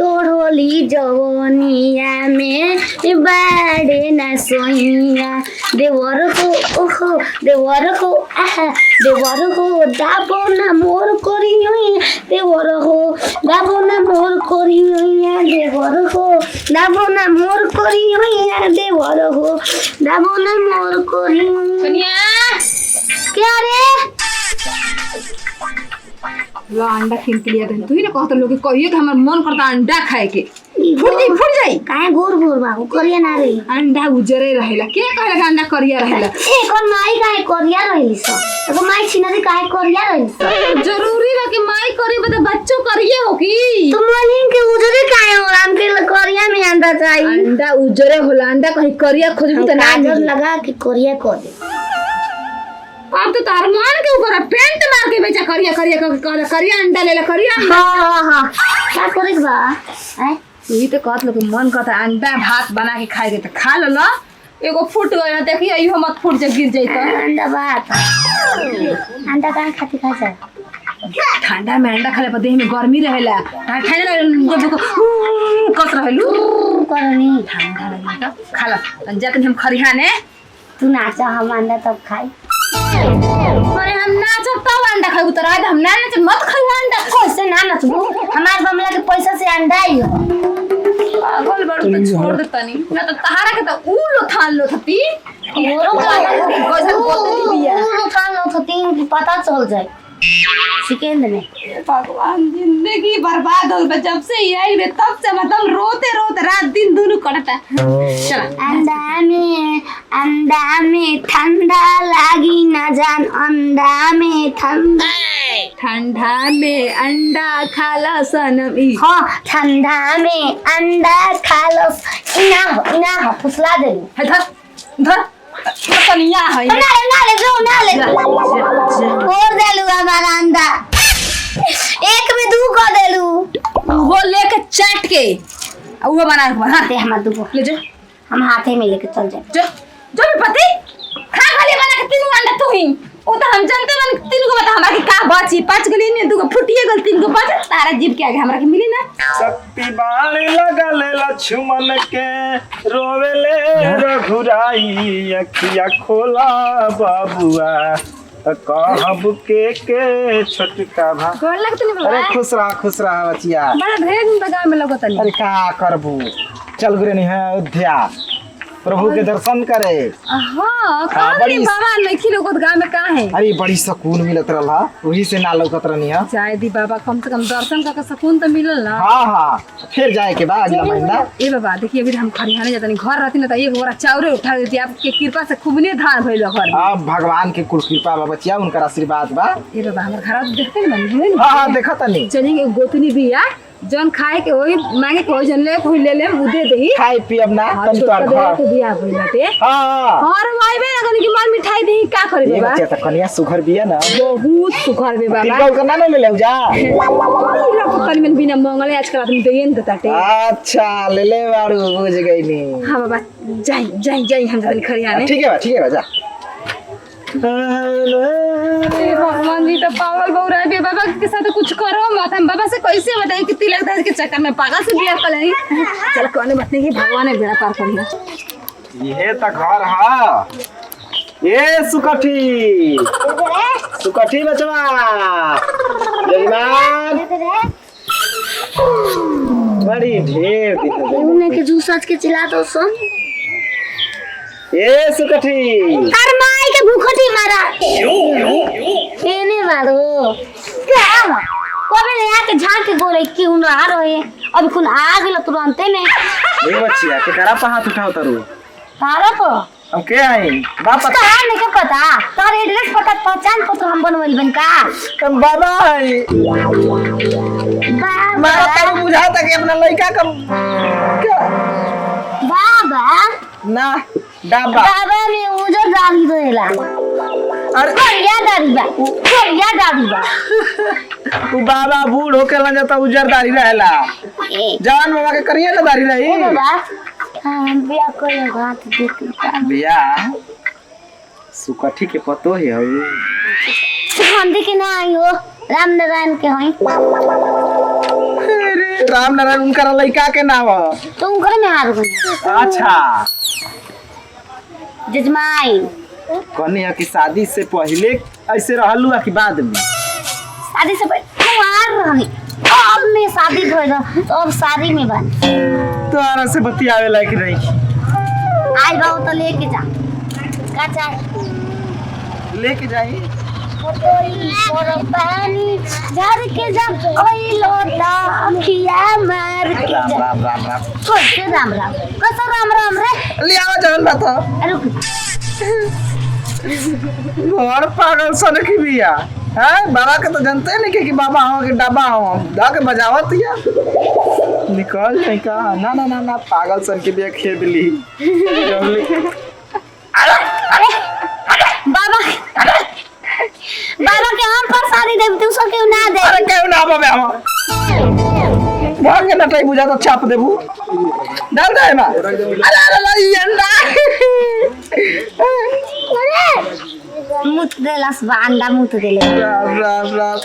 चोरोली जवनिया में बाड़े न सोइया देवर हो ओहो देवर हो दाबो न मोर करियो देवर हो दाबो न मोर करियो देवर हो दाबो न मोर करियो देवर हो दाबो न मोर करियो कन्या क्या रे लो अंडा खींच के लिया तू ही ना कहत लोग कहियो कि हमर मन करता अंडा खाए के फुट जाई काहे गोर बाबू करिया ना रे अंडा उजरे रहेला के कहला कि अंडा करिया रहेला ए कोन माई काहे करिया रहिली स तो माई छिनरी काहे करिया रहिली स जरूरी बा कि माई करी बता बच्चों करिए हो की तो मलिन के उजरे काहे हो हम के करिया में अंडा चाहिए अंडा उजरे होला अंडा कहीं करिया खोजबी त ना काजर लगा के करिया कर दे अब तो तार मान के ऊपर पेंट मार के बेचा करिया अंडा ले करिया हां क्या करे बा हैं यही तो कहत लोग मन करता अंडा भात बना के खाए त खा ल ना एगो फूट गया देखिए इहो मत फूट जा गिर जाई त अंडा भात अंडा काहे खाती खा जा ठंडा में अंडा खाले पर देह में गर्मी रहेला ठंडा कस रहेलू करनी ठंडा रहेला त खा ल जाते हम खरिहाने तू नाचा हम अंडा तब खाई अरे हम नाचब तब अंडा खाई उतर आज हम ना नाच मत खाई अंडा कैसे ना नचबू हमार बमला के पैसा से अंडा ही हो पागल बड़ तो छोड़ दे तनी ना तो तहारा के तो उलो थान लो थती मोरो कैसे बोलते बिया उलो थान लो थती की पता चल जाए सेकंड में भगवान जिंदगी बर्बाद हो गई जब से ये आई तब से मतलब रोते रोते रात दिन दोनों कटता चला अंडा में ठंडा लागी ना जान अंडा में ठंडा में अंडा खाला सनम ई हां ठंडा में अंडा खा लो ना हो फुसला दे है धर कनिया है ना ले और देलू हमारा अंडा एक में दू को देलू वो लेके चाट के वो बना के हां ते हमार दू ले जा हम हाथे में लेके चल जाए जो भी पति खा खाली बना के तीन अंडा तू ही ओ तो हम जानते मन तीन को बता हमरा के का बची पांच गली में दू को फुटिए गल तीन को बच तारा जीव के आगे हमरा के मिली ना शक्ति बाण लगल लक्ष्मण के रोवेले रघुराई अखिया खोला बाबुआ कहब के छोटका भा गोर लगत नहीं अरे खुश रहा बचिया बड़ा ढेर दिन बगा में लगत नहीं अरे का करबू चल गुरे नहीं है अयोध्या प्रभु के दर्शन करे हां बड़ी बाबा नहीं लोगत गांव में का है अरे बड़ी सुकून मिलत रहला वही से ना लौकत रहनी है जाय दी बाबा कम से कम दर्शन का सुकून तो मिलल ना हां फिर जाए के बाद अगला महीना ए बाबा देखिए अभी हम खरियाने जातनी घर रहती ना त एक बोरा चाउरे उठा देती आपके कृपा से खूबने धान भइल घर हां भगवान के कुल कृपा बा बचिया उनका आशीर्वाद बा ए बाबा हमर घर देखते मन हां देखत नहीं चलिए गोतनी बिया जन खाए के होई मांगे कोई जन ले कोई ले उ दे देही खाए पियब ना तन तो घर के बिया भइल बाटे हां और वाइबे लगन की मन मिठाई देही का करे ये बाबा बच्चा त कनिया सुघर बिया ना बहुत सुघर बे बाबा तिलका का ना ले ले जा कल में बिना मंगले आजकल आदमी देन देताटे अच्छा ले बाड़ू बुझ गई नी हां बाबा जाई हम जन खरियाने ठीक है जा भगवान जी तो पागल बौरा है बाबा के साथ कुछ करो मत हम बाबा से कैसे बताएं कि तिलक दहेज के चक्कर में पागल से बिया कर नहीं चल कोने बात नहीं भगवान ने बेड़ा पार कर दिया ये त घर है ये सुकठी बचवा जजमान बड़ी ढेर दिन हो गई उन्हें के जूस आज के चिल्ला दो सुन ये सुकठी हर माई के भूखटी मारा एने मारो क्या कोबे ले आके झाड़ के गोरे क्यों ना आ रहे अब कुन आ गेल तुरंत में ये बच्चिया के करा पे हाथ उठाओ तारू तारा को हम के आई वापस कहां नहीं के पता तार एड्रेस पता पहचान पत्र हम बनवल बन का हम बाबा आई मैं तो बुझाता कि अपना लड़का का क्या बाबा ना डाबा बाबा में उजर दाढ़ी रहेला अरे करिया दाढ़ी बा तू बाबा बूढ़ होके लग जाता उजर दाढ़ी रहेला जवान बाबा के करिए ना दाढ़ी रही बाबा हां बिया कोई बात देख बिया सुकठी के पतो है हम देखे ना आयो राम नारायण के हई राम नारायण उनका लड़का के नाम है। तुम घर में हार गई अच्छा जजमाई कहने कि शादी से पहले ऐसे रहलू कि बाद में? शादी से पहले कुंवार रहनी अब में शादी भइल तो अब शादी में बन तोरा से बतियावे लायक नहीं। आज बाबू तो लेके जा का चाहे लेके जाई और पानी झर के जा ओई लोटा अखिया मार के राम जा राम राम राम कैसे राम राम कैसे राम राम रे ले आओ जवन बता। रुक और पागल सन की बिया है बाबा के तो जानते नहीं कि बाबा हो कि डाबा हो दा के बजावत या निकल नहीं का ना ना ना ना पागल सन की बिया खेद ली बाबा बाबा के हम पर शादी दे तू सब क्यों ना दे अरे क्यों ना बाबा हम भाग के नटाई बुझा तो छाप देबू डाल दे ना अरे अरे ये अंडा अरे मुत देलास अंडा मुत देले राम राम राम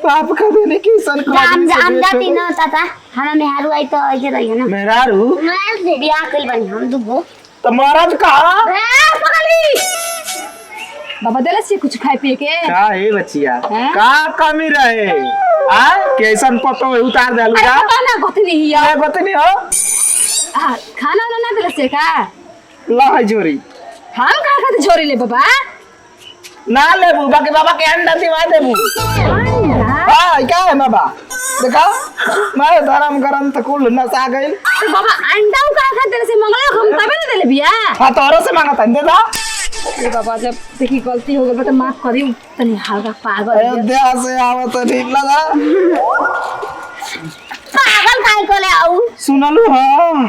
पाप का देने की सन को जाम जाम जाती ना ताता हम मेहरू आई तो ऐसे रही है ना मेहरारू बियाह कइल बनी हम दुगो तो महाराज कहा पकड़ी बाबा देले से कुछ खाए पिए के का है बच्चिया हैं? का कमी रहे आ कैसन पतो उतार देलू अरे जा पता ना गोतनी हिया ये बतनी हो खाना ना देले से का ला है जोरी हम का खाते झोरी ले बाबा ना लेबू बाकी बाबा के अंडा दिवा देबू हां क्या है बाबा देखा मैं धर्म करम त कुल नसा गइल तो बाबा अंडा का खाते से मंगला हम तबे ना देले बिया हां तोरो से मांगत है दे दा ए बाबा जब देखी गलती हो गई तो माफ करी तनी हल्का पागल है। अयोध्या से आवत ठीक लगा पागल काहे कोले आऊ सुनलू हां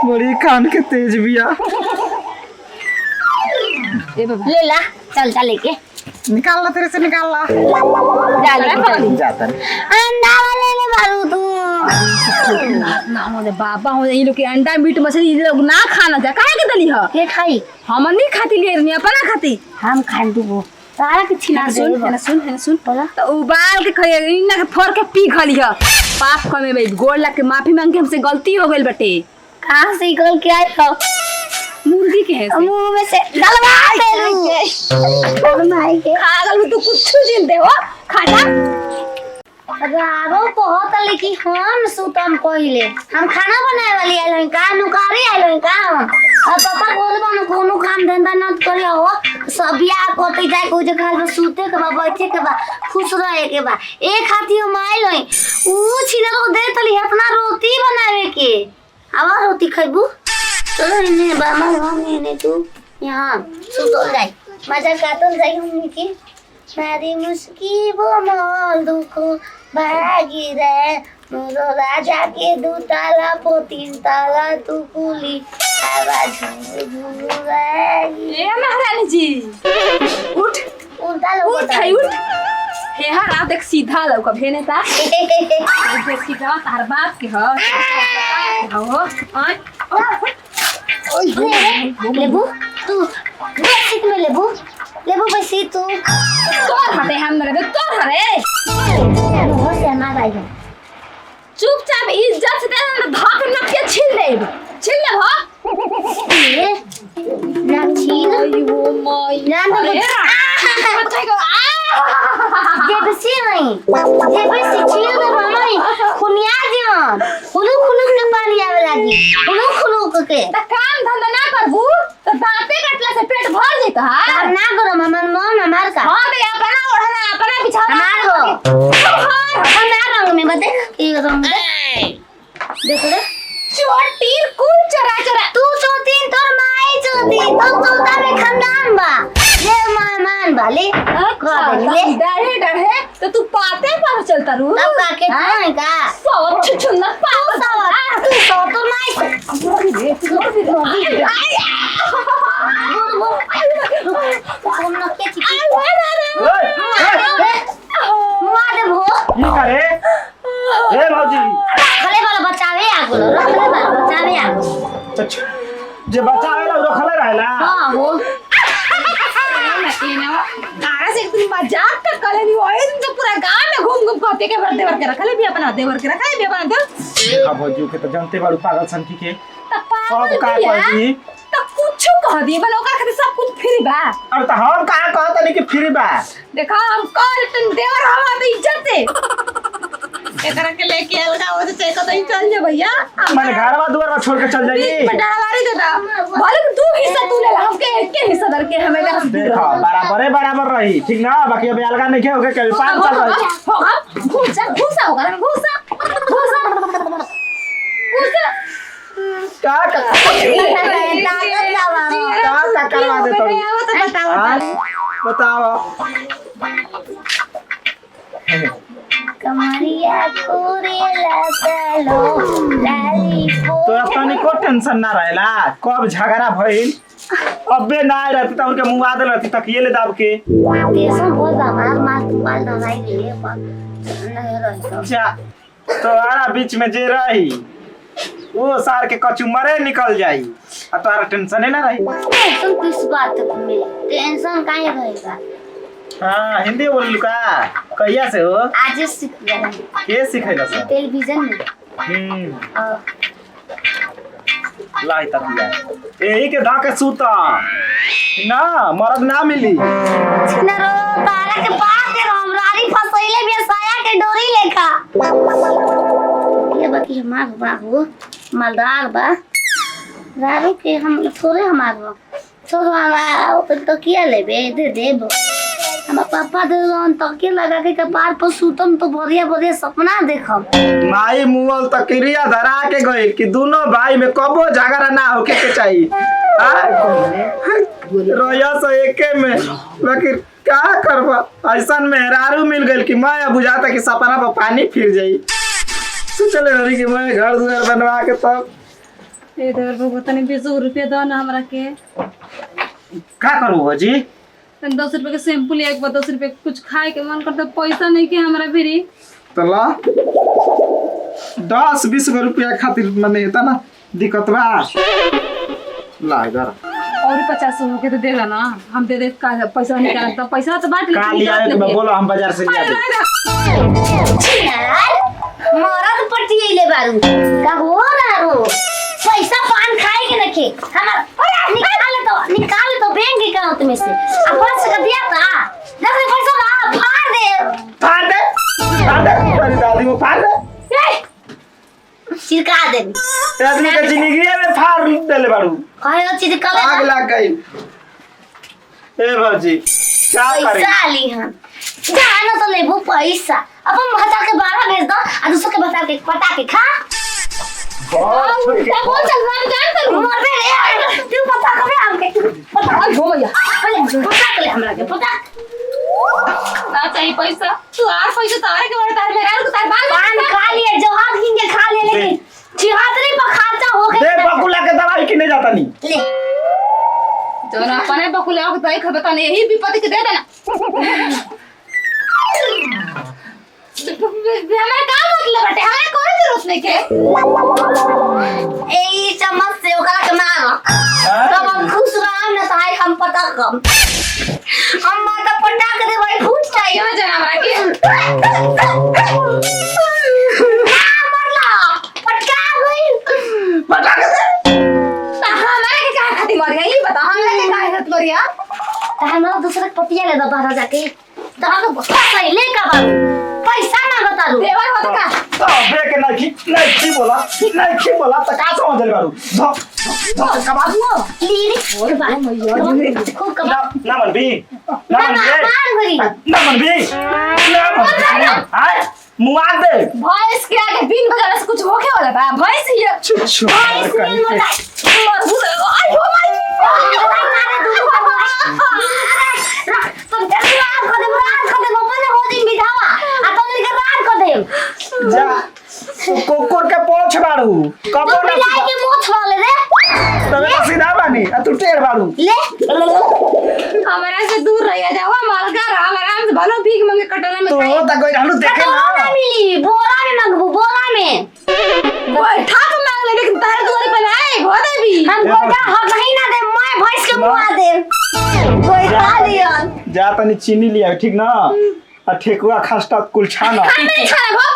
बड़ी कान के तेज बिया ए बाबा ले ला चल चल लेके निकाल ला तेरे से निकाल ला जा ले पकड़ी जाता अंडा वाले ले मारू तू ना हो दे बाबा हो ये लोग के अंडा मीट मछली ये लोग ना खाना जा काहे के दली ह के खाई हम नहीं खाती ले रही अपना खाती हम खान दूगो तारा के छिना सुन बोला तो उबाल के खाई इना के फोड़ के पी खली ह पाप कमे भाई गोड़ लग के माफी मांग के हमसे गलती हो गइल बटे कहां से निकल के आई हो मुर्गी के है से मुंह में से गलवा देलू और माई के पागल तू कुछ दिन दे हो खाना रारो बहुत लेकिन हम सुतम पहिले हम खाना बनाए वाली आइल हई का नुकारी आइल हई का अब पापा बोल बन कोनो काम धंधा न करे हो सब बियाह करते जाए को जे खाल सुते के बा बैठे के बा खुश रहे के बा एक हाथी हम आइल हई ऊ छिना रो दे तली अपना रोटी बनावे के आवा रोटी खइबू चलो इने बा मम्मी ने तू यहां सुतो जाए मजा काटल जाई हमनी के मारी मुस्की वो मोल दुखो भागी रे मोरो राजा के दू ताला पो तीन ताला तू कुली आवाज ए महारानी जी उठ उठ उठ हे हरा देख सीधा लौका भेने ता देख सीधा तार बाप के ह हो लेबू तू बेसिक में लेबू बेसी तू तोर हटे हम रे तोर हरे हो से ना भाई चुपचाप इज्जत से दे धक न के छील ले हो ना छील अयो माय ना जे बेसी नहीं जे बेसी छील दे भाई खुनिया जन खुलू के पानी आवे लागी खुलू के त काम धंधा ना करबू तो दांते कटला से पेट भर जइता काम ना करो ममन मन हमार का हां बे अपना ओढ़ना अपना बिछाना हमार हो हमार रंग में बता ये रंग देखो रे चोटी कुल चरा तू चोतीन तोर माई चोती तो चौथा में खानदान बा ये मेहमान वाले डरे तो तू पाते पर चलता रू तब का के नहीं का सौ छुछुन्ना पाव तू सौ तो माई कौन न के चिकी मारे भो की करे ए भौजी खले वाला बचावे आगो रखले वाला बचावे आगो जे बच्चा आवेला वो खले रहेला हां हो आरा से तुम मजाक कर कले नहीं ओए तुम तो पूरा गांव में घूम घूम के देवर के रखले भी अपना देवर के रखले भी अपना दे अब भौजी के तो जानते बाड़ू पागल सन की के त पागल का बिया कह दी त कुछ कह दी बल ओकर खातिर सब कुछ फ्री बा। अब तो हम कहां कहत नहीं कि फ्री बा देखा हम कल तुम देवर हवा तो इज्जत से एकरा के लेके अलगा हो तो चेक तो चल जा भैया मैंने घरवा दुआर छोड़ के चल जाई पटावारी देता बोले तू हिस्सा तू ले हमके एक हिस्सा दर के हमें देखो बराबर रही ठीक ना बाकी अब अलगा नहीं होके कल 5 साल रही होगा घुसा होगा घुसा का करवा दे तो बताओ कमरिया कोरेला चलो लाली तो अपनी को टेंशन ना रहेला कब झगड़ा भइल अबे ना रहती तो उनके मुंह आदल रहती तक ये ले दाब के देशों बहुत हमार मार तुम्हार दवाई ले पर नहीं रही अच्छा तो आरा बीच में जे रही वो सार के कचुमरे निकल जाई आ तोरा टेंशन ना रही टेंशन किस बात में टेंशन काहे रहेगा। हां हिंदी बोल का कहिया से हो आज सीख गया के सिखैला सर टेलीविजन में लाई तक दिया यही के धाके सूता ना मरद ना मिली छिनरो तारा के पास के हमरारी फसैले भी साया के डोरी लेखा ये बाकी हमार बाबू मालदार बा रारू के हम थोड़े हमार बा छोड़ो हमारा तो किया लेबे दे देब हमार पापा दे रोन तकिया लगा के कपार पर सूतम तो बढ़िया सपना देखम माई मुअल तकरिया धरा के गइल कि दोनों भाई में कबो झगड़ा ना होके के चाहिए रोया से एके में बाकी क्या करबा ऐसन मेहरारू मिल गइल कि मैं बुझाता कि सपना पर पानी फिर जाई चले रही कि मैं घर दुआर बनवा के तब ए देवर बाबू तनी 20 रुपया दो ना हमरा के का करू जी 10 रुपए के शैम्पू ले एक बार 10 रुपए कुछ खाए के मन करता पैसा नहीं के हमरा भिरी तो ला 10-20 रुपया खातिर मने था ना दिक्कत बा ला इधर और 50 हो के तो देगा ना हम दे का पैसा निकाल तो पैसा तो बांट का लिया है तो बोलो हम बाजार से लिया दे यार मरद पट्टी ले बारू का हो रारू पैसा पान खाए के रखे हमार निकाल तो बैंक अकाउंट में से अब बस का दिया था 10 पैसा ला फाड़ दे तेरी दादी को फाड़ दे चिरका दे आदमी का जिंदगी में फाड़ देले बाड़ू कहे चीज कर आग लग गई ए बाबूजी क्या करें पैसा ली हम जानो तो लेबो पैसा अपन भता के 12 भेज दो आ दूसरे के भता के पटा के खा क्या बोल चल रहा जान कर मर बे रे तू पता कबे हमके पता हो भैया पता कर ले हमरा के पता ना चाहिए पैसा तू आर पैसा तारे के बड़े तारे मेरा तार बाल पान खा लिए जहाज गिन के खा लिए लेकिन छिहत्तरी पर खर्चा हो दे गया बकुला के दवाई किने जाता नहीं ले जो ना अपने बकुले को दई खबता नहीं यही विपत्ति के दे देना हमारा काम मतलब बटे हमारे कोई जरूरत नहीं के ए चम्मच से ओकरा के मारो तब हम खुश रहम ना ताई हम पता कम हम माता पटा के दे भाई फूट चाहिए यो जना हमरा के मरला पटका गई पता के दे हमारे के काहे खातिर मर गया ये बता हमारे के काहे खातिर मर गया तो हमारा दूसरा पतिया ले दबा जाके तो हम पहले का बाबू पैसा ना बता दो देवर हो का तो बे के नहीं बोला तो का समझ ले बाड़ू धो कबा लीरी और भाई मैया खूब कबा ना मन भी ना मन भी हाय मुआ दे भैंस के आगे बिन बजाने से कुछ होके वाला बा भैंस ही छुछो आई हो माय मारे दूर तुम जल्दी रात को दे मोबाइल हो दिन बिठावा आ तुम के रात को दे जा कोकोर के पोछ बाड़ू कबो ना बिलाई के मोछ वाले रे तबे तो सीधा बानी आ तू टेढ़ बाड़ू ले हमारा से दूर रह जाओ हमारा घर आराम से भलो भीख मांगे कटोरा में तो त कोई रहलू देखे ना मिली बोरा में मंगबू बोरा में बैठा तो मांग ले लेकिन तारे दुआरे पे आए घोड़े भी हम गोटा हम महीना दे मैं भैंस के मुआ दे कोई खा लिया जा तनी चीनी लिया ठीक ना और ठेकुआ खस्ता कुल छाना नहीं छाना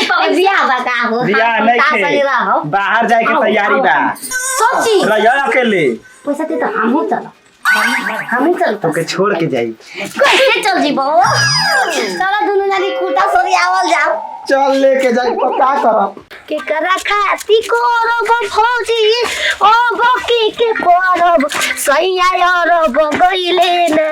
भाई बियाह बता हो बियाह नहीं थे बाहर जाए के तैयारी बा सोची रहियो अकेले पैसा दे तो हम चल तो के छोड़ के जाई कैसे चल जीबो चलो दोनों जानी कुटा सोरी आवल जाओ चल लेके जाई तो का करब के करा खाती कोरब फौजी ओ बकी के कोरब सैया अरब गइले ना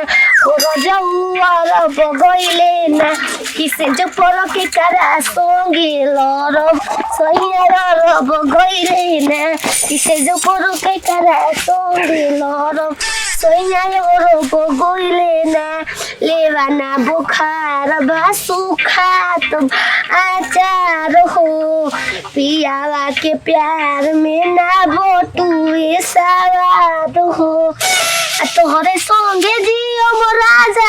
ओ रजऊ अरब गइले ना किसे जो पर के करा सोंगे लरब सैया अरब गइले ना किसे जो पर के करा सोंगे लरब सैया अरब गइले ना लेवाना बुखार बा सुखात आचार हो पियावा के प्यार में ना बोटुए सवाद हो तोहरे संगे जियो मो राजा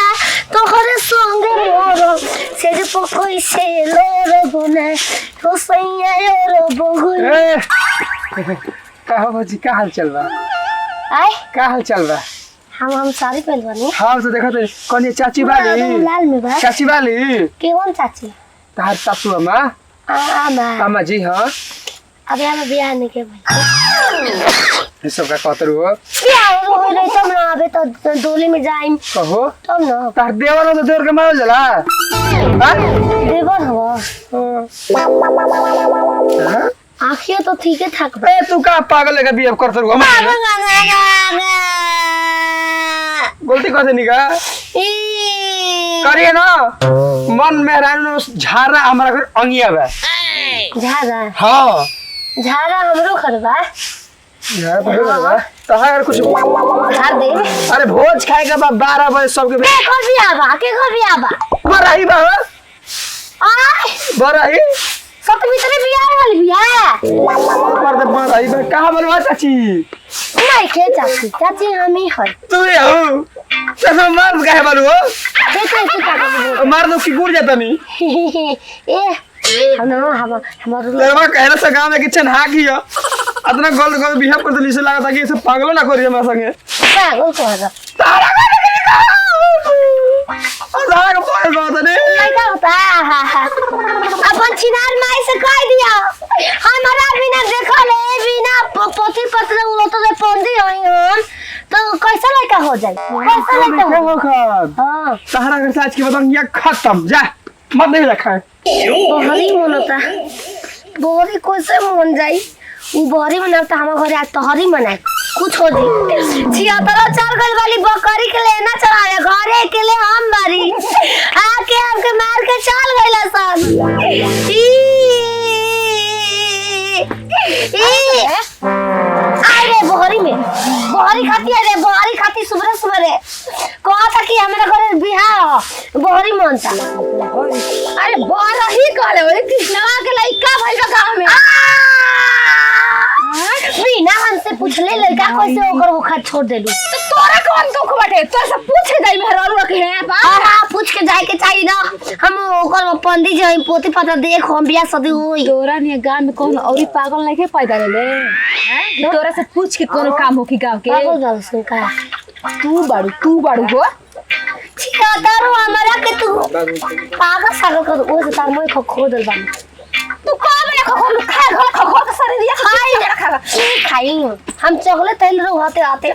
तोहरे संगे मोरो से जो कोई से लोर बना तो सैया और बगुल का हो जी का हाल चल बा आय का हाल चल बा हम सारी पहलवानी हां तो देखो तो कौन चाची वाली लाल में बा चाची वाली केवन चाची तार सासू अम्मा आमा अम्मा जी हां अबे हम बियाह नहीं के भाई ये सब का कहतर हो बियाह हो रही तब ना अबे तो डोली में जाइम कहो तब ना तार देवर तो देवर के मारल जाला हां देवर हो हां आखिया तो ठीक है थाक ए तू का पागल का बिहेव करतर हो गलती कर देनी का करिए ना मन में रहनो झारा हमारा घर अंगिया बा झारा हां झारा हमरो खरबा झारा बा तो अगर कुछ घर दे अरे भोज खाए के बाद 12 बजे सबके के को भी आबा बराही बा आय बराही सब भीतर बियाह वाली बियाह पर दे बराही बा कहां बोलवा चाची नहीं के चाची हम ही है तू ही हो चलो मार काहे बोलू कैसे का मार दो कि गुड़ जाता नहीं ए हमारो लड़वा कहना से गांव में किचन हाक ही हो इतना गोल गोल बिहेव करते लिसे लगा था कि ये सब पागल ना करिए मेरे संगे पागल को है तारा का तारा का पागल बात नहीं क्या होता है अपन छिनार माई से कह दिया हमारा बिना देखा ले बिना पोथी पत्र वो तो पौंदी होई हम तो कैसा लड़का हो जाए कैसा लड़का हो हां तारा का साज की बदन ये खत्म जा मत नहीं रखा बहरी मन होता बहरी कैसे मन जाई वो बहरी मनाता हमारे घरे आज तोहरी मनाए कुछ हो जी छिहत्तर चार गल वाली बकरी के लेना चलावे घरे के ले हम बारी आके हमके मार के चल गइला सन अरे बहरी खाती सुबह कहा था कि हमारे घर बिहार बहरी मन था अरे बारह ही कहले ओए कृष्णवा के लइका भइल बा गांव में बिना हमसे पूछले लड़का कैसे ओकर होखा छोड़ देलू तो तोरा कौन दुख बाटे तो सब पूछे जाई मेहरारू के है बा हां पूछ के जाए के चाहिए ना हम ओकर पंडित जी हम पोती पता देख हम बियाह शादी होई तोरा ने गांव में कौन औरी पागल नहीं के पैदा ले हैं तोरा से पूछ के कोनो काम हो की गांव के पागल गाल सुन का तू बाड़ू हो छिहत्तर हमारा के तू पागल सागल कर ओ से तार मोय खो दल बा तू का बने खखोल खा घर खखोल के सारे दिया खाई हम चॉकलेट तेल रो आते आते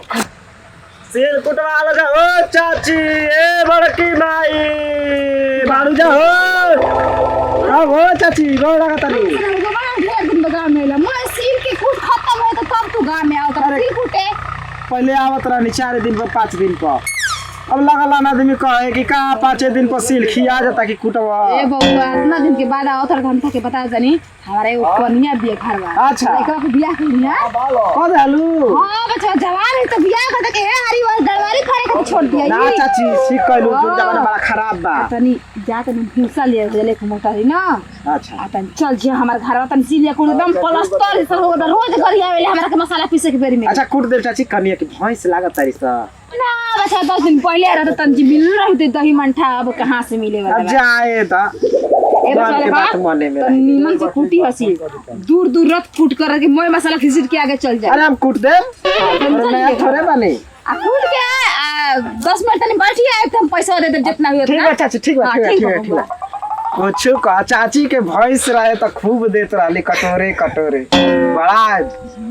शेर कुटवा लगा ओ चाची ए बड़की माई बाड़ू जा हो का हो चाची गोड़ लगा तनी गांव में ला मैं सील के कूट खत्म हो तो तब तू गांव में आओ तो सील कूटे पहले आवत रहनी 4 दिन पर 5 दिन पर अब लगल आदमी कहे कि का 5 दिन पर सील खिया जाता कि कुटवा ए बउआ इतना दिन के बाद आओ तो हम के बता जानी हमारा एगो कन्या बिया घरवा अच्छा लड़का के बियाह करिया कद आलू हां बच्चा जवान है तो बियाह कर के है हरी वाल दरबारी करे के छोड़ दिया ना चाची ठीक कहलू जमाना बड़ा खराब बा तनी जा तनी भूसा ले ले के मोटा है ना अच्छा तनी चल जे हमार घरवा तनी सीलिया को एकदम प्लास्टर से हो रोज घर आवेले हमरा के मसाला पीसे के बेरी में अच्छा कुट दे चाची कन्या की भैंस लागत तारी सा ना बच्चा 10 दिन पहले रहता तंजी मिल रही दही मंठा अब कहां से मिले वाला जाए ता ए बात मने में नीमन से कूटी हसी दूर दूर रत कूट कर के मोय मसाला खिसिर के आगे चल जाए अरे हम कूट दे नया थोड़े बने आ कूट के 10 मिनट तनी बैठिए आए हम पैसा दे देब जितना हुई ठीक उतना। है चाची, ठीक है, हाँ, ठीक है, ठीक ठीक है, है, ठीक है। कुछ का चाची के भैंस रहे तो खूब देत रहली कटोरे कटोरे, बड़ा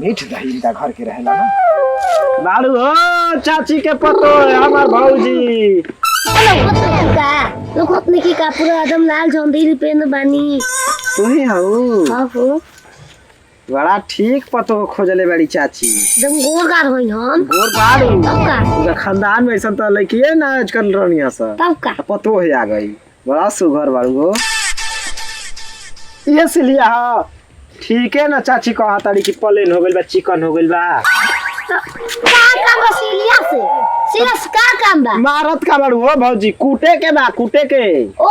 मीठ दही इनका घर के रहेला ना। बालू हो चाची के पतो है हमार भौजी। लोग अपने की का पूरा एकदम लाल जंदीर पेन बानी। तू ही हो? हाँ हो। बड़ा ठीक पतो खोजले बड़ी चाची। एकदम गोरगार होई हम। गोर बारू। तब का? उनका खानदान में ऐसा तो लड़किए ना आजकल रहनिया सा। तब का? पतो है आ गई। बड़ा सुघर बारू हो। ये सिलिया हो। ठीक है ना चाची कहा ताड़ी की प्लेन हो गइल बा, चिकन हो गइल बा। का काम बा सिलिया से? सिलिया से का काम बा? मारत का बारू हो भौजी, कूटे के बा, कूटे के। ओ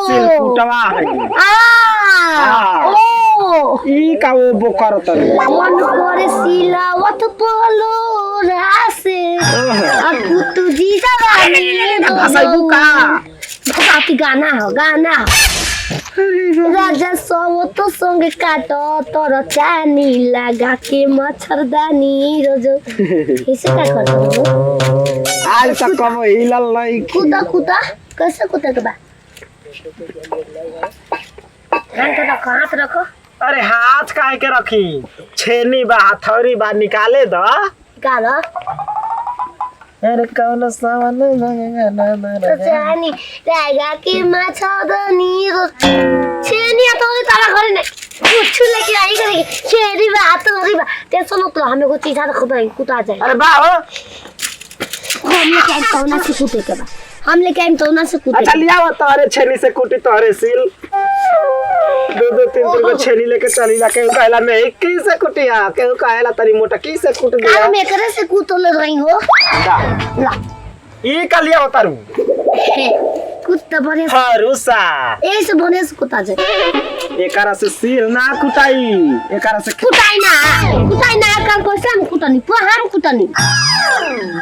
सिल कुटवा है। आ ओ ई का वो बोकर तर। मन करे सिलावत बोलो रासे अब तू जी जवानी भाषाई का बाकी गाना हो गाना राजा सो तो संग काटो तोर चानी लगा के मच्छरदानी रोजो कैसे का करतो आज तक कब हिलल नहीं। कूदा कूदा कैसे कूदा के बा हाथ रखो। अरे हाथ काहे के रखी, छेनी बा हथौड़ी बा, निकाले दो। गालो अरे कौन सावन तो चानी लगा के मच्छरदानी रोज छेनी तो तारा घर ने कुछ लेके आई करेगी छेनी बा हथौड़ी बा ते सुनो तो हमें को चीज रख दो कुटा जाए। अरे बा हो। हम लेके आए तो ना से कूटे के बा हम लेके आए तो ना से कूटे। अच्छा लिया वो तोरे छेनी से कुटी तोरे सिल। दो तीन को छेनी लेके चली ला के कहला मैं की से कुटिया के कहला तरी मोटा की से कुट दिया। काम एकरे से कूटो ले रही हो ला ई का लिया उतारू कुत्ता बने हरुसा ऐसे बने से कुत्ता जाए एकरा से सिल ना कुटाई, एकरा से कुटाई ना काम को हम कुटनी पूरा हम कुटनी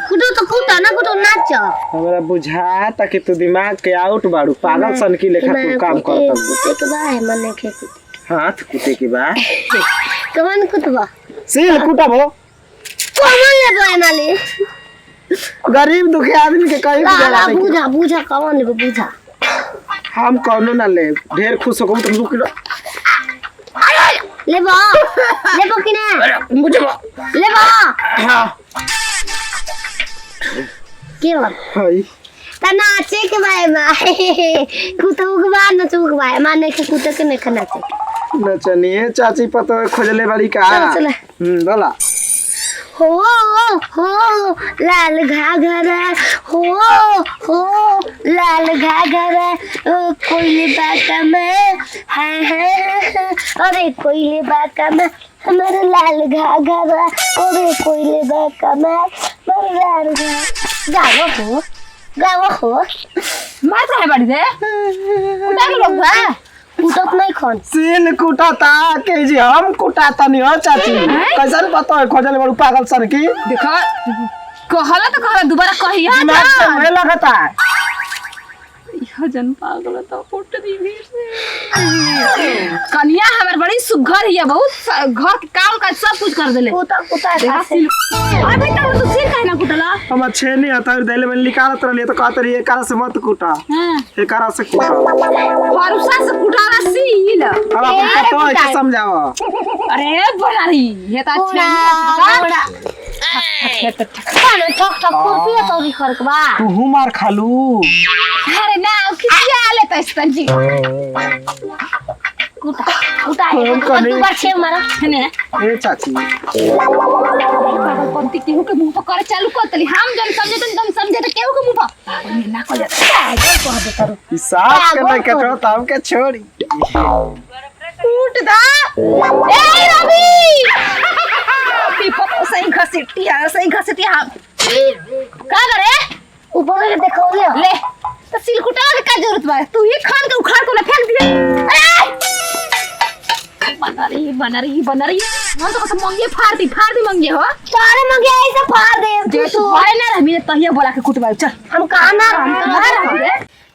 कुटो तो कुटा ना कुटो नाच। हमरा बुझा ता कि तू दिमाग के आउट बाड़ू, पागल सन की लेखा तू काम करता। कुटे के बा है मने के हाथ कुटे के बा कवन कुटबा सिल कुटबो कवन ले बना ले गरीब दुखी आदमी के कहीं ला बुझा कवन ले बुझा हम कौनो ना ले ढेर खुश हो तुम रुक लेबो कि ना मुझे लेबो हां के बा हाय ता नाचे के बाय बाय कुतो के बा नचो के बाय माने के कुतो के नहीं नाचे नचनिए चाची पतो खोजले बड़ी का। चल बोला हो लाल घाघरा हो लाल घाघरा ओ कोयले बाका में है अरे कोयले बाका में हमारे लाल घाघरा अरे कोयले बाका में हमारे लाल गावो हो मार है बड़ी दे उठा के लोग बा कुटत नहीं खन सिल कुटाता के जी हम कुटाता नहीं हो चाची। कैसन पता है खोजले बड़ू पागल सन की। देखो कहला तो कहला दोबारा कहिया दिमाग से मुझे लगता है यह जन पागल तो फुट दी भीड़ से कन्या हमर बड़ी सुघर हिया बहुत घर के काम काज सब कुछ कर देले कुटा देखा सिल अबे तो तू सिल काहे ना कुटला हम छेनी हथौड़ी देले में निकालत रहली तो कहत रही एकरा से मत कुटा, हां एकरा से कुटा। फरुसा से कुटाला सिल अब अपन पतो है के समझाओ। अरे बड़ा रही ये तो अच्छा ठक कुर्पी तो रिखर के बा तू मार खालू। अरे ना खिया ले तो स्पंजी कुटा तू बार छे मारा ने ए चाची पंती केहू के मुंह पर करे चालू कर तली हम जन समझे तुम समझे तो केहू के मुंह पर ना कर जाता हिसाब के नहीं कटो तब के छोड़ी टूट दा ए रवि पीपो सही घसीटिया का करे ऊपर के देखो ले तो सिलकुटा के का जरूरत बा तू ही खान के उखाड़ के फेंक दिए बना रही हम तो कसम मंगे फाड़ दी मंगे हो तारे मंगे ऐसे फाड़ दे जे तू फाड़े ना रही तहिया बोला के कुटवा चल हम कहां ना हम तो रे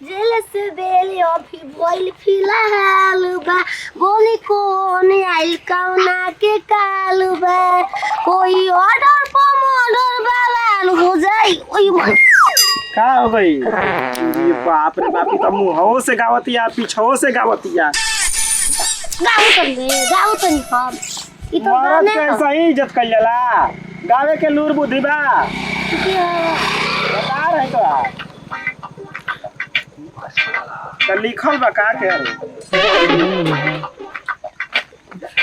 जेल से बेली अभी बोल फिलहाल बा बोली कौन आइल कौना के काल बा कोई ऑर्डर पर मर्डर वाला हो जाई ओई का हो गई? ये बाप रे बाप, तो मुंहों से गावतिया पीछों से गावतिया। गाओ तो नहीं हम ई तो मरद गाने के सही इज्जत कइल जाला, गावे के लूर बुद्धि बा। बता रहे तो तो लिखल बा का के?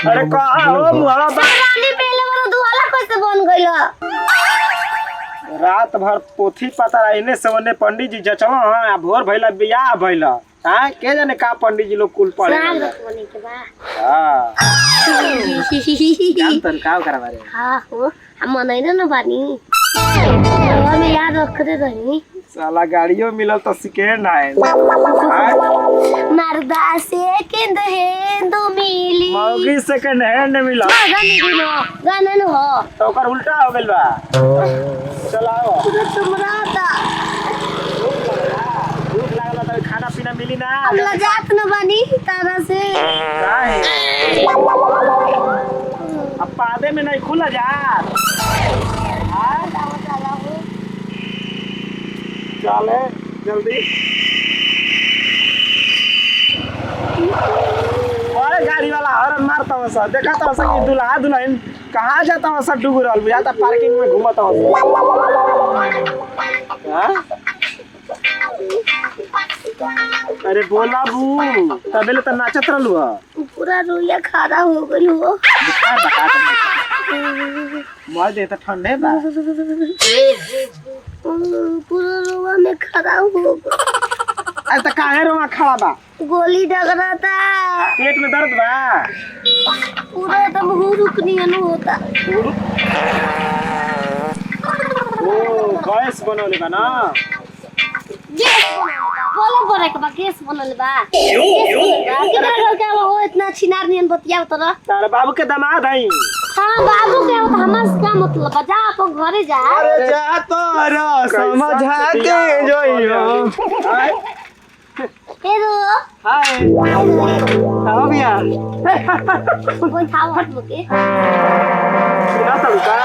अरे कहा हो मुहावा बा। रानी पहले वाला दुआला कैसे बन गइल? रात भर पोथी पता इने से ओने पंडित जी जचवा हां, भोर भइला बियाह भइला। हां के जाने का पंडित जी लोग कुल पढ़े। बने के बा हां जान तन का करवा रे। हां हो हम मनैले न बानी घर में याद रखते रही। साला गाड़ियों मिलल तो सेकेंड है। मर्दा सेकंड हैंड मिली मौगी सेकेंड हैंड मिलल। गाना न हो तो ओकर उल्टा हो गइल बा। चलाओ तुमरा दा भूख लागल त खाना पीना मिली ना। हम लजात न बानी तारा से काहे अब पादे में नहीं खुला जा। चले जल्दी। ओए गाड़ी वाला हॉर्न मारता हूँ सर, देखा था सर कि दुल्हा दुल्हन कहाँ जाता हूँ सर, डूब रहा बुझा था पार्किंग में घूमता हूँ। अरे बोला बू तबेले तो नाचत रहलू है। पूरा रोया खारा हो गइल हो। बुखार बता मर दे तो ठंडे बा। पूरा रोवा में खड़ा हो गइल। अरे तो काहे रोवा खड़ा बा? गोली डगरा था पेट में दर्द बा? पूरा एकदम हुरुक नियन होता। ओ गैस बनौले बा ना? बोलो बोले के बा केस बनल बा। किधर घर के हो इतना छिनार नियन बतिया तोरा? तारे बाबू के दामाद हई। हां बाबू के तो हमर क्या मतलब बा? जा अपन घरे जा। अरे जा तोरा समझा के जोइयो। हाय हेलो हाय आओ भैया। कोई खाओ हट मुके सुना सब का?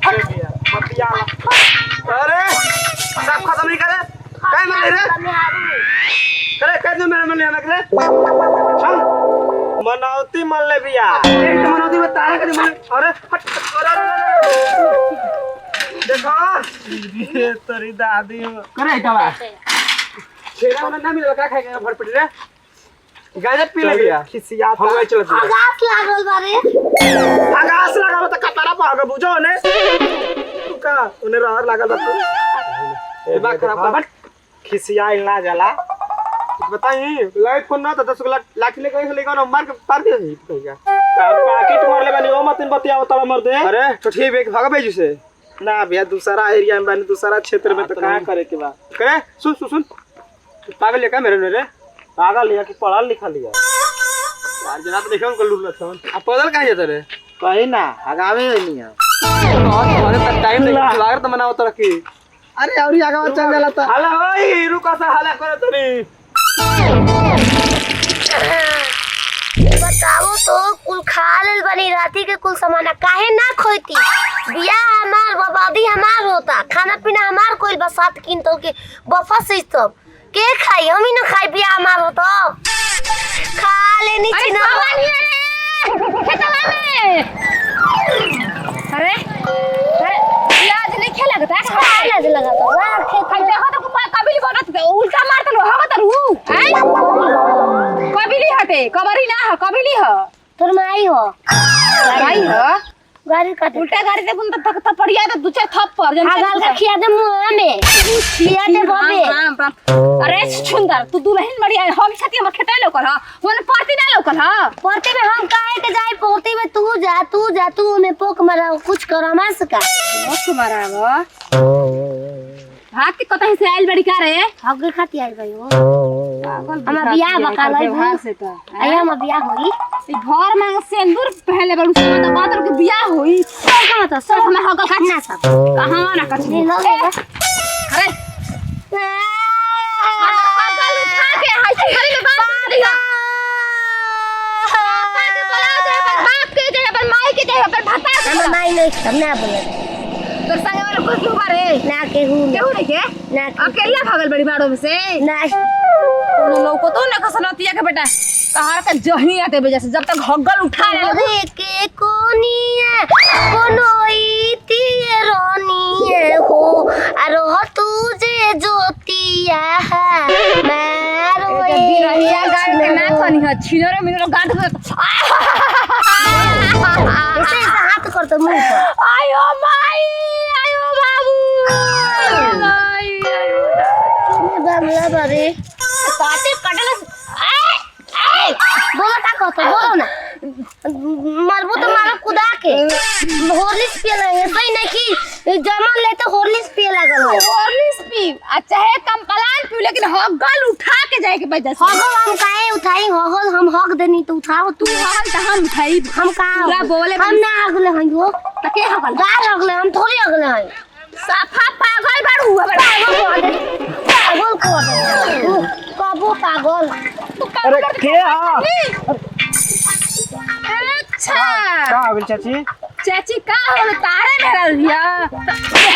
अरे भैया बतिया। अरे सब खत्म नहीं करे काय मारे रे? अरे कैसे मेरे मन ले रे? चल मनौती मन ले बिया। एक तो मनौती में तारा के मन। अरे हट अरे देखो ये तेरी दादी करे का बा। छेड़ा वाला ना मिले का खाएगा भरपेट रे? गाजर पी ले बिया खिसिया हो गए। चल आगास लागल बारे। आगास लगा त कतारा पाग बुझो ने का उने रहर लागल बा। ए बा खराब बा खिसिया इला जाला। बताई लाइट फोन ना त 10 लाठी ले गई लेगा ना मार के पार दे कहिगा। तार पैकेट मार ले बनी ओ मतिन बतिया तला मर दे। अरे तो ठीक है भाग भेजू से ना भैया दूसरा एरिया में बनी दूसरा क्षेत्र में तो कहां करे के बा। करे सुन सुन सुन पागल है का मेरे ने रे? पागल है कि पढ़ा लिखा लिया यार जना तो देखो कल लूट छन। अब पैदल कहां जाता रे? कहीं ना आगावे नहीं है और तक टाइम लागत मनाओ तो रखी। अरे और आगावा चल जाला त हाला ओई रुका सा हाला करे तनी। बताओ तो कुल खा लेल बनी राती के कुल सामान काहे ना खोती? बियाह हमार बर्बादी हमार होता, खाना पीना हमार कोई बसात किन तो के बफा सिस्टम के खाई हम ही ना खाई। बियाह हमार होता खा लेनी चिना खेतवा में। अरे लाज नहीं खेला लगता खा लाज लगा तो वाह खेत खाई देखो तो कबिली बनत उल्टा मारत लो हवा तरू हैं? कबिली हटे कबरी ना है कबिली ह तोर माई हो भाई ह गाड़ी काट उल्टा गाड़ी दे बुन तक त पड़िया तो दू चार थप्पड़ जन हागल का खिया दे मुंह में खिया दे बबे। अरे सुंदर तू दुल्हन बढ़िया हम छती हम खेते लोकल ह मन पड़ती ना लोकल ह। पोती में हम काहे के जाई? पोती में तू जा तू में पोक मारा कुछ कर हमार से का मत मारावा हाथ के कतई से आइल बड़ी का रे? हगे खाती आई भाई हो हमरा बियाह बकाल है घर से त आई हम बियाह होई ई घर में सिंदूर पहले बड़ू से त बादर के बियाह होई सब मत सब हम हगल काटना सब कहां ना कछ ले लो ले अरे हगल उठा के हाथी घरे में बांध दिया। पापा के बोला दे पर बाप के दे पर माई के दे पर भता हम नहीं नहीं सब ना बोले तो संगे वाला कोई क्यों बारे ना केहू केहू नहीं के ना अकेला भागल बड़ी बाड़ो में से ना कोनो लोग को तो ना कसनतिया के बेटा कहार के जही आते बजे से जब तक हगल उठा ले अरे के कोनिया कोनोई तिए रोनिए हो अरो तुझे जोतिया मारो बिरहिया गाड़ के ना कनी ह छिनरो मिनरो गाड़ के ऐसे हाथ कर तो मुंह पर आयो माई आयो बाबू माई आयो ये बाबला बारे काटे कटल बोलो का कहतो बोलो ना मारबो तो मारो कुदा के हॉर्लिक्स पिए लगे सही नहीं कि जमन ले तो हॉर्लिक्स पिए लागल हो हॉर्लिक्स पी अच्छा है कंप्लान पी लेकिन हगल उठा के जाए के बजे से हगल हम काहे उठाई हगल हम हक देनी तो उठाओ तू हगल त हम उठाई हम का पूरा बोले हम ना अगले हई हो त के हगल गार अगले हम थोड़ी अगले हई साफा पागल बाड़ू पागल को दे कबो पागल अरे के हां अच्छा का हो गइल चाची चाची का हो तारे मेरा रिया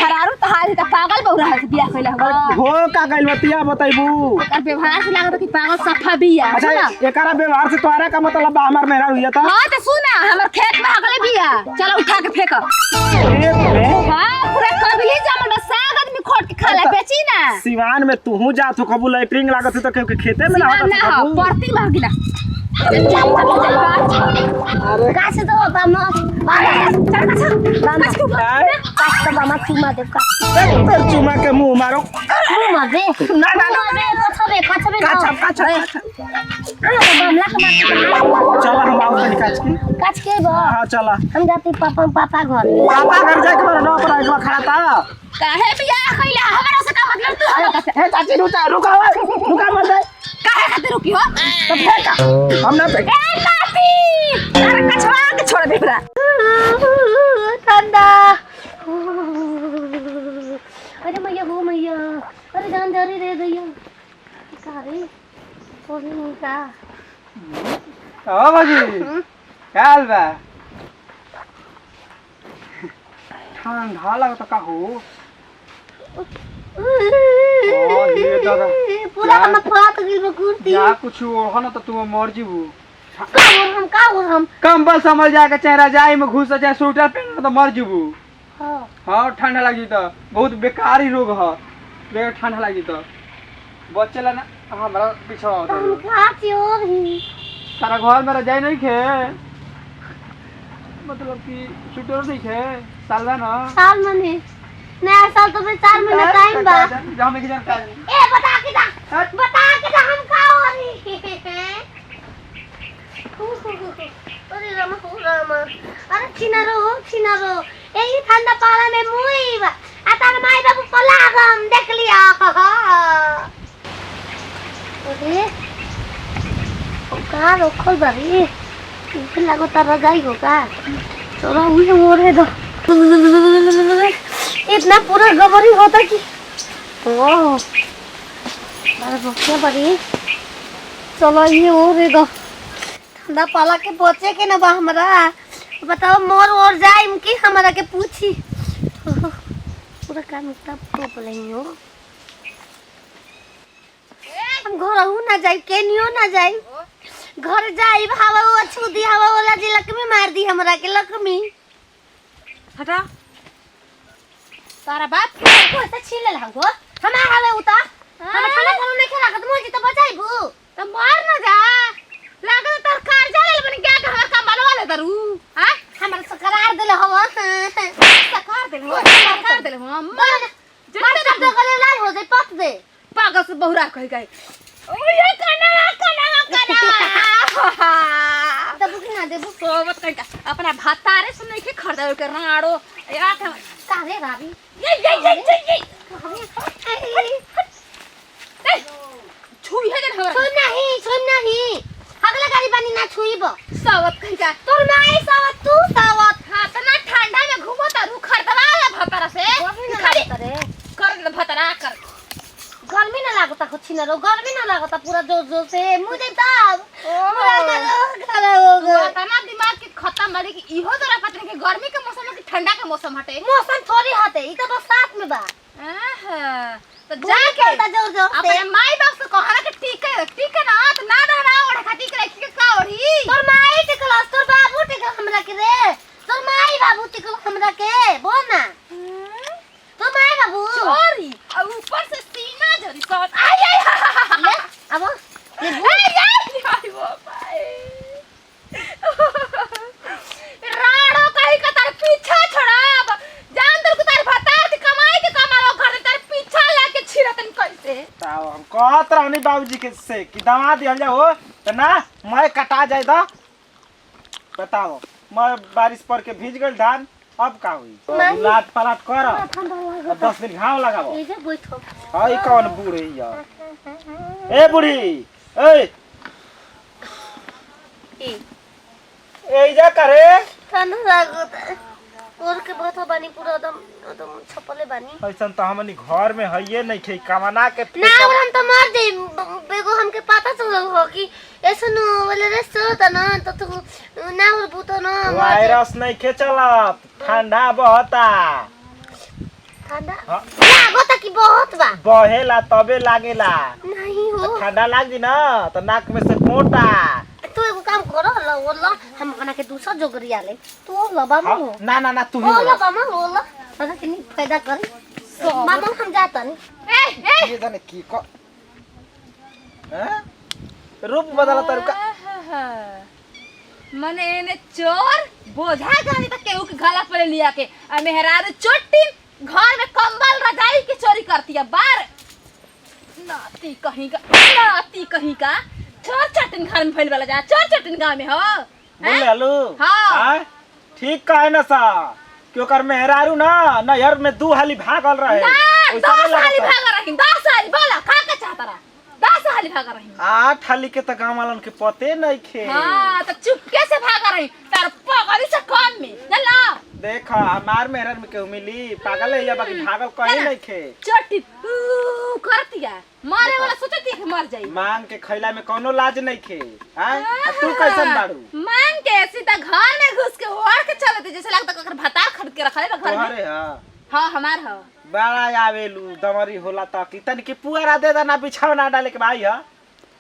हरारू तहारी त पागल बहु रहा बिया कइला हो हो का गइल बतिया बताइबू एकर व्यवहार से लागत कि पागल सफा बिया अच्छा एकरा व्यवहार से तोहरा का मतलब बा हमार मेहरा हुई त हां त सुना हमर खेत में हगले बिया चलो उठा के फेंक हां पूरा कबली जमन साग आदमी खोट के खाला बेची ना सिवान में तू जात हो कबू लैट्रिन लागत तो के खेते में ना ना होता हो पड़ती भागिला अरे का से तो बामा बामा चुमा दे का तर चुमा के मुंह मारो चुमा दे ना ना ना कछबे काचा बामला के मार चला हम आओ तनी काच की काच के बा हां चला हम जाते पापा घर पापा घर जाके मेरा ना पड़ा एक खड़ा था काहे बिया कइला हमरा से का मतलब तू हे चाची रुका मत दे काहे खातिर रुकी हो तो फेंका हम ना फेंक ए काती तारा कछवा के छोड़ दे पूरा ठंडा अरे मैया हो मैया अरे जान जरी रे दैया सारे सोनी नहीं का ओ बाजी काल बा ठंडा लगता का हो ये दादा पूरा हम फरात गिर कुर्ती या कुछ हो ना तो तू मर जीबू का और हम कंबल समझ जाके चाहे रजाई में घुस जाए स्वेटर पहन तो मर जीबू हां हाँ ठंडा लगी तो बहुत बेकारी रोग है बेकार ठंडा लगी तो बच्चे ला ना हमारा पीछा होता हम खाती और ही सारा घर में रजाई नहीं खे मतलब कि स्वेटर नहीं खे साल बा ना साल मने नया साल तो फिर 4 महीना टाइम बा हम एक जानता है ए बता के दा हम का हो रही अरे रामा अरे छिनारो यही ठंडा पाला में मुई बा आतार माई बाबू पला हम देख लिया अरे का रोखल बारी इसे लागो तारा जाई हो का चलो उही मोरे दो इतना पूरा गबरी होता कि ओह अरे रोकने पड़ी चलो ये और दे दो ठंडा पाला के बचे के ना बा हमरा बताओ मोर और जाए कि हमरा के पूछी पूरा काम इतना टोप लई हो हम घर हूं ना जाई केनियो ना जाई घर जाई हवा वो छुदी हवा वाला जी लक्ष्मी मार दी हमरा के लक्ष्मी हटा तारा बाप को से छीन ले हमको हमार हवे उता हम खाना खाना नहीं खा लागत मुझे तो बचाइबू तो मार ना जा लागत तर कर्जा ले बन क्या हमरा काम बनवा ले तरू हां हमरा से करार देले हवा कर दे हम मार तो गले लाल हो जाए पत दे पागल से बहुरा कह गए ओए कना तब कि ना देबू सोबत कइका अपना भातारे से नहीं के खरीदार कर राड़ो या काले रावी ये छुई है जन हमरा सुन नहीं अगला गाड़ी बानी ना छुईबो सोबत कइका तोर माई सावत तू सावत हां तना ठंडा में घूमो तारू खरीदवा ले भातारा से खाली करे कर दे भातारा कर गर्मी ना लागता कुछ ना रो गर्मी ना लागता पूरा जोर जोर से मुझे तब पूरा खराब हो गया तना दिमाग के खत्म बाड़ी कि इहो जरा पता नहीं कि गर्मी के मौसम में कि ठंडा के मौसम हटे मौसम थोड़ी हटे कहत रहनी बाबूजी के से कि दवा दिया जाओ तो ना मैं कटा जाए दा बताओ मैं बारिश पर के भीज गल धान अब का हुई लाट पलाट कर अब 10 दिन घाव लगाओ ये जे बैठो हां ई कौन बूढ़ी यार ए बूढ़ी ए ए जा करे खाना लागत और के बता बानी पूरा एकदम छपले बानी ऐसन तो हमनी घर में हइए नहीं खे कमाना के ना और हम तो मर जाई बेगो हमके पता चलल हो कि ऐसन वाले रेस्टोरेंट था ना तो तू ना और भूतो ना वायरस नहीं खे चलत ठंडा बहता ठंडा हाँ। लागत कि बहुत बा बहेला तबे लागेला नहीं हो ठंडा लाग दी ना तो नाक में से पोटा तू एगो काम करो लो हम बना के दूसरा जोगरिया ले तू लबा हाँ, मो ना तू ही ओ बोला। लबा मो लो पता कितनी फायदा करे मामा हम जाता नहीं ये जाने की को हैं रूप बदला तरुका मने एने चोर बोझा गानी तक केहू के गला पर लिया के आ मेहरारू चोटी घर में कंबल रजाई की चोरी करती है बार नाती कहीं का चोर चटन घर में फैल वाला जा चोर चटन गांव में हो बोले हलू हाँ। ठीक का है ना सा क्यों कर मेहरारू ना नहर में 2 हाली भागल रहे ना वैसा 10 नहीं हाली लगता। भागा रही 10 हाली बोला का के चाहता रहा 10 हाली भागा रही 8 हाली के तो गांव वालन के पते नहीं खे हां तो चुपके से भागा रही तार पगड़ी से कम में चला देखा हमार मेहरार में केहू मिली पागल है या बाकी भागल कहीं नहीं खे चोटी करतिया मारे वाला सोचती है कि मर जाई मांग के खैला में कोनो लाज नहीं खे हैं तू कैसन बाड़ू मांग के सीधा घर में घुस के ओढ़ के चलते जैसे लगता ककर भाता खरीद के रखा है घर में तोहरे हां हां हमार ह बड़ा आवेलू दमरी होला त कि तन की पुआरा दे देना बिछावना डाले के भाई ह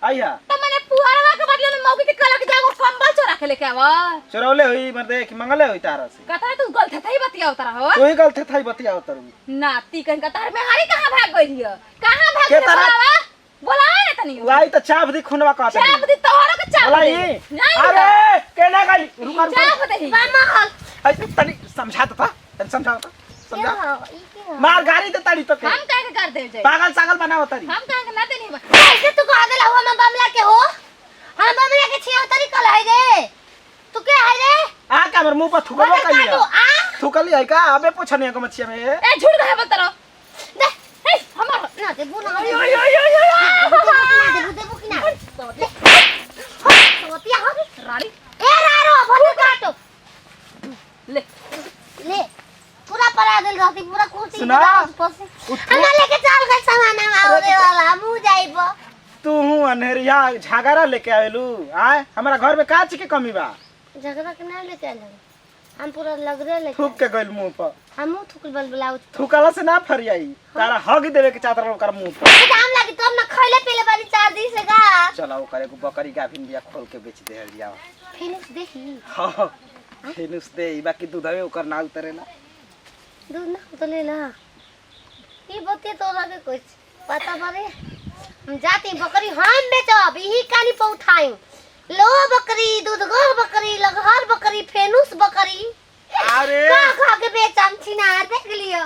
आई ह तो मैंने पुआरवा के बदले में मौगी के कला के जागो कंबल चोरा के लेके आवा चोरौले हुई मर्दे कि मंगले हुई तारा से कहता है तू गलत है ही बतिया उतरा हो तू ही गलत थाई बतिया उतरू नाती कहीं का तार में हारी कहां भाग गई हियो कहां भाग के गई तरह? बोला ना तनी लाई त चाप दी खुनवा कहते चाप दी तोहरो के चाप लाई दी अरे केना गई रुका चाप दे मामा ऐसे तनी समझा तो तनी समझा तो समझा ई के मार गाड़ी दे ताड़ी तो के हम काहे के कर दे जाए पागल सागल बनाओ तारी हम काहे के ना देनी बा कैसे तू कह देला हो हम बमला के हो हम बमला के छिया तरी कल है रे तू के है रे आ का हमर मुंह पर थुकबो बोले कइली काटू, आ? थुकली है का अबे पूछनी है को मच्छिया में ए झूठ कहे बता रहो दे ए हमार ना दे बुना ओय ओय ओय ओय दे बुकी ना सोतिया हो रानी ए रारो बोले काटो ले ले पूरा परा दिल रहती पूरा कुर्सी सुना? हम लेके चल गए सामान आवरे वाला मुंह जाइबो तू अनहरिया झगड़ा लेके आवेलू आए हमरा घर में का चीज के कमी बा झगड़ा के ना लेके आले हम पूरा लग रहे लेके थूक के गइल मुंह पर हम थुकल बल बुलाऊ थूकला से ना फरियाई तारा हग देवे के चादर ओकर मुंह पर काम लगी तो हम ना खइले पीले बारी 4 दिन से का चला वो करे को बकरी गाभिन बिया खोल के बेच दे दिया फिर देखी हां फेनुस दे ई बाकी दूधवे ओकर ना उतरेला दूध ना तो ले ला ये बतिया तो लगे कुछ पता बारे हम जाती बकरी हम बेचब यही कानी पे उठाई लो बकरी दूध गो बकरी लगहर बकरी फेनुस बकरी अरे का खा के बेचम छिना देख लियो